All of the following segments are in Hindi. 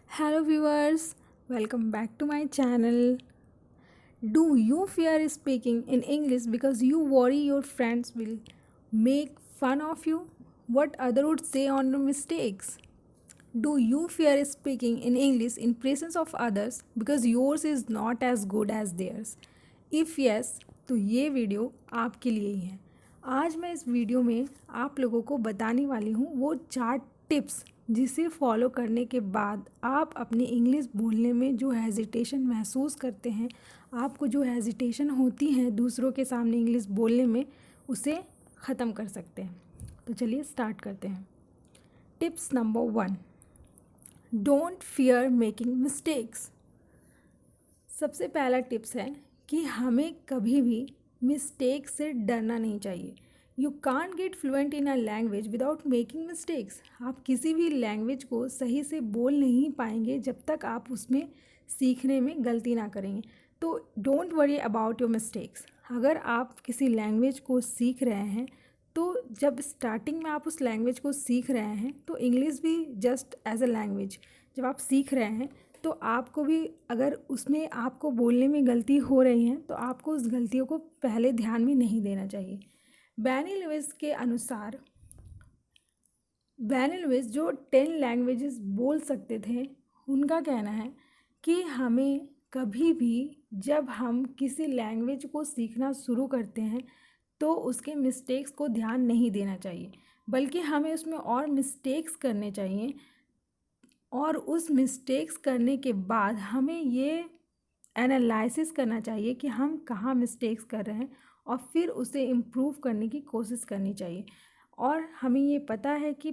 Hello viewers, welcome back to my channel. Do you fear speaking in English because you worry your friends will make fun of you? What other would say on your mistakes? Do you fear speaking in English in presence of others because yours is not as good as theirs? If yes, तो ये वीडियो आपके लिए ही है। आज मैं इस वीडियो में आप लोगों को बताने वाली हूँ वो 4 टिप्स जिसे फॉलो करने के बाद आप अपनी इंग्लिश बोलने में जो हेजिटेशन महसूस करते हैं, आपको जो हेजिटेशन होती है दूसरों के सामने इंग्लिश बोलने में, उसे ख़त्म कर सकते हैं। तो चलिए स्टार्ट करते हैं। Tips number 1, don't fear making mistakes. सबसे पहला टिप्स है कि हमें कभी भी मिस्टेक से डरना नहीं चाहिए। You can't get fluent in a language without making mistakes. आप किसी भी लैंग्वेज को सही से बोल नहीं पाएंगे जब तक आप उसमें सीखने में गलती ना करेंगे। तो don't worry about your mistakes. अगर आप किसी लैंग्वेज को सीख रहे हैं तो जब स्टार्टिंग में आप उस लैंग्वेज को सीख रहे हैं तो इंग्लिश भी जस्ट एज अ लैंग्वेज जब आप सीख रहे हैं तो आपको भी अगर उसमें आपको बोलने में गलती हो रही है तो आपको उस गलतियों को पहले ध्यान में नहीं देना चाहिए। बैनी लुइस के अनुसार बैनी लुइस जो 10 लैंग्वेजेस बोल सकते थे, उनका कहना है कि हमें कभी भी जब हम किसी लैंग्वेज को सीखना शुरू करते हैं तो उसके मिस्टेक्स को ध्यान नहीं देना चाहिए, बल्कि हमें उसमें और मिस्टेक्स करने चाहिए और उस मिस्टेक्स करने के बाद हमें ये एनालिसिस करना चाहिए कि हम कहाँ मिस्टेक्स कर रहे हैं और फिर उसे इम्प्रूव करने की कोशिश करनी चाहिए। और हमें ये पता है कि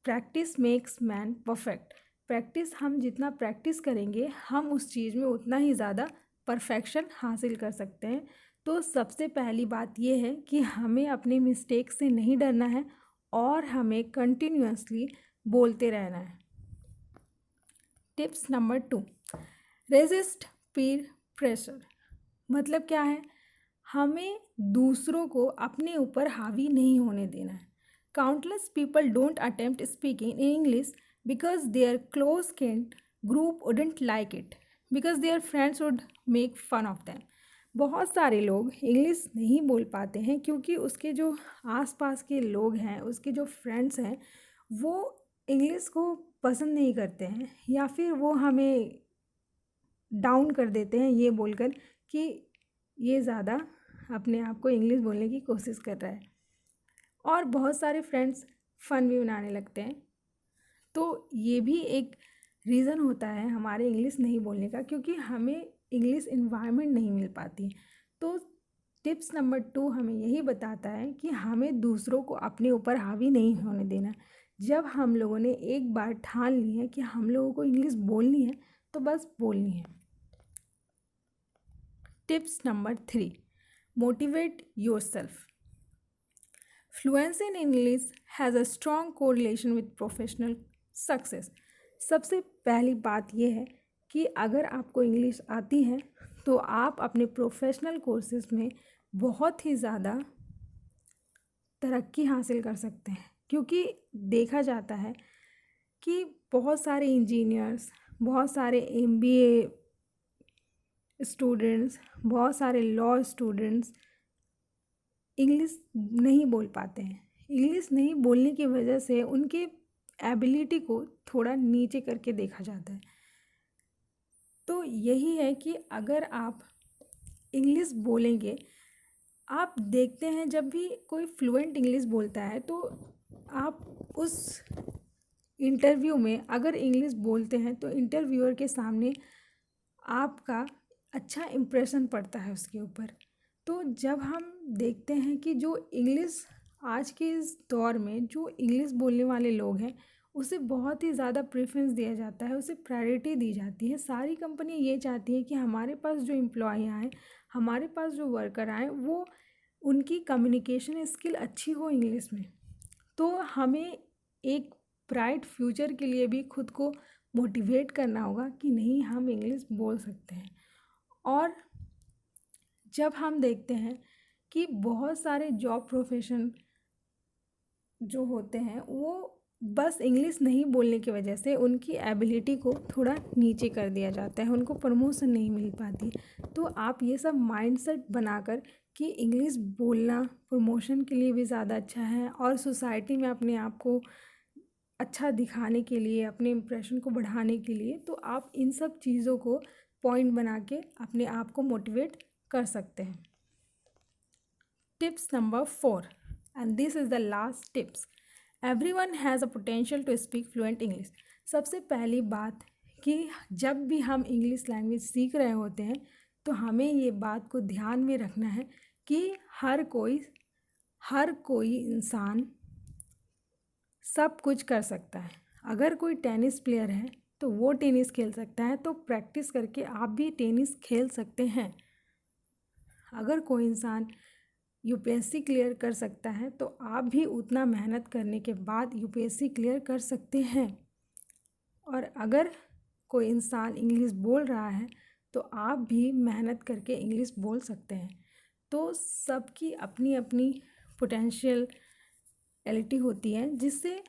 प्रैक्टिस मेक्स मैन परफेक्ट। हम जितना प्रैक्टिस करेंगे हम उस चीज़ में उतना ही ज़्यादा परफेक्शन हासिल कर सकते हैं। तो सबसे पहली बात यह है कि हमें अपने मिस्टेक से नहीं डरना है और हमें कंटिन्यूअसली बोलते रहना है। टिप्स नंबर 2, रेजिस्ट पीर प्रेशर। मतलब क्या है? हमें दूसरों को अपने ऊपर हावी नहीं होने देना है। Countless people don't attempt speaking in English because their close friend group wouldn't like it, because their friends would make fun of them. बहुत सारे लोग इंग्लिश नहीं बोल पाते हैं क्योंकि उसके जो आसपास के लोग हैं, उसके जो फ्रेंड्स हैं, वो इंग्लिश को पसंद नहीं करते हैं या फिर वो हमें डाउन कर देते हैं ये बोलकर कि ये ज़्यादा अपने आप को इंग्लिश बोलने की कोशिश कर रहा है। और बहुत सारे फ्रेंड्स फ़न भी बनाने लगते हैं। तो ये भी एक रीज़न होता है हमारे इंग्लिश नहीं बोलने का, क्योंकि हमें इंग्लिश इन्वायरमेंट नहीं मिल पाती। तो टिप्स नंबर 2 हमें यही बताता है कि हमें दूसरों को अपने ऊपर हावी नहीं होने देना। जब हम लोगों ने एक बार ठान ली है कि हम लोगों को इंग्लिश बोलनी है तो बस बोलनी है। Tips number 3, motivate yourself. Fluency in English has a strong correlation with professional success. सबसे पहली बात यह है कि अगर आपको इंग्लिश आती है तो आप अपने प्रोफेशनल कोर्सेज में बहुत ही ज़्यादा तरक्की हासिल कर सकते हैं, क्योंकि देखा जाता है कि बहुत सारे इंजीनियर्स, बहुत सारे MBA स्टूडेंट्स, बहुत सारे लॉ स्टूडेंट्स इंग्लिश नहीं बोल पाते हैं। इंग्लिश नहीं बोलने की वजह से उनके एबिलिटी को थोड़ा नीचे करके देखा जाता है। तो यही है कि अगर आप इंग्लिश बोलेंगे, आप देखते हैं जब भी कोई फ्लुएंट इंग्लिश बोलता है तो आप उस इंटरव्यू में अगर इंग्लिश बोलते हैं तो इंटरव्यूअर के सामने आपका अच्छा इम्प्रेशन पड़ता है उसके ऊपर। तो जब हम देखते हैं कि जो इंग्लिश आज के इस दौर में जो इंग्लिश बोलने वाले लोग हैं उसे बहुत ही ज़्यादा प्रेफरेंस दिया जाता है, उसे प्रायोरिटी दी जाती है। सारी कंपनी ये चाहती है कि हमारे पास जो एम्प्लॉय आए, हमारे पास जो वर्कर आए, वो उनकी कम्युनिकेशन स्किल अच्छी हो इंग्लिश में। तो हमें एक ब्राइट फ्यूचर के लिए भी खुद को मोटिवेट करना होगा कि नहीं, हम इंग्लिश बोल सकते हैं। और जब हम देखते हैं कि बहुत सारे जॉब प्रोफेशन जो होते हैं वो बस इंग्लिश नहीं बोलने की वजह से उनकी एबिलिटी को थोड़ा नीचे कर दिया जाता है, उनको प्रमोशन नहीं मिल पाती। तो आप ये सब माइंडसेट बनाकर कि इंग्लिश बोलना प्रमोशन के लिए भी ज़्यादा अच्छा है और सोसाइटी में अपने आप को अच्छा दिखाने के लिए, अपने इम्प्रेशन को बढ़ाने के लिए, तो आप इन सब चीज़ों को पॉइंट बना के अपने आप को मोटिवेट कर सकते हैं। Tips number 4 and this is the last tips. Everyone has a potential to speak fluent English. सबसे पहली बात कि जब भी हम इंग्लिश लैंग्वेज सीख रहे होते हैं तो हमें ये बात को ध्यान में रखना है कि हर कोई इंसान सब कुछ कर सकता है। अगर कोई टेनिस प्लेयर है तो वो टेनिस खेल सकता है, तो प्रैक्टिस करके आप भी टेनिस खेल सकते हैं। अगर कोई इंसान यूपीएससी क्लियर कर सकता है तो आप भी उतना मेहनत करने के बाद यूपीएससी क्लियर कर सकते हैं। और अगर कोई इंसान इंग्लिश बोल रहा है तो आप भी मेहनत करके इंग्लिश बोल सकते हैं। तो सबकी अपनी अपनी पोटेंशियलिटी होती है, जिससे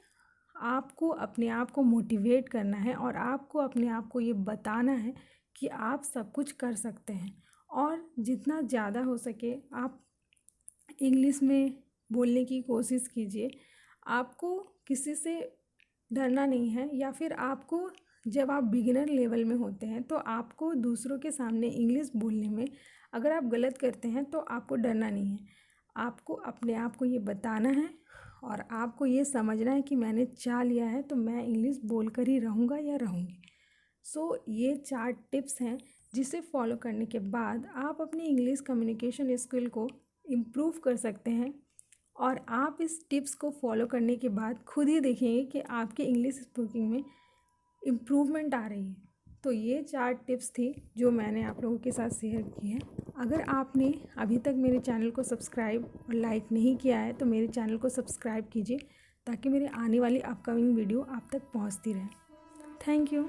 आपको अपने आप को मोटिवेट करना है और आपको अपने आप को ये बताना है कि आप सब कुछ कर सकते हैं। और जितना ज़्यादा हो सके आप इंग्लिश में बोलने की कोशिश कीजिए। आपको किसी से डरना नहीं है, या फिर आपको जब आप बिगिनर लेवल में होते हैं तो आपको दूसरों के सामने इंग्लिश बोलने में अगर आप गलत करते हैं तो आपको डरना नहीं है। आपको अपने आप को ये बताना है और आपको ये समझना है कि मैंने चाह लिया है तो मैं इंग्लिश बोलकर ही रहूँगा या रहूँगी। सो ये 4 टिप्स हैं जिसे फॉलो करने के बाद आप अपनी इंग्लिश कम्युनिकेशन स्किल को इम्प्रूव कर सकते हैं। और आप इस टिप्स को फॉलो करने के बाद खुद ही देखेंगे कि आपके इंग्लिश स्पीकिंग में इम्प्रूवमेंट आ रही है। तो ये 4 टिप्स थी जो मैंने आप लोगों के साथ शेयर की हैं। अगर आपने अभी तक मेरे चैनल को सब्सक्राइब और लाइक नहीं किया है तो मेरे चैनल को सब्सक्राइब कीजिए ताकि मेरे आने वाली अपकमिंग वीडियो आप तक पहुंचती रहे। Thank you.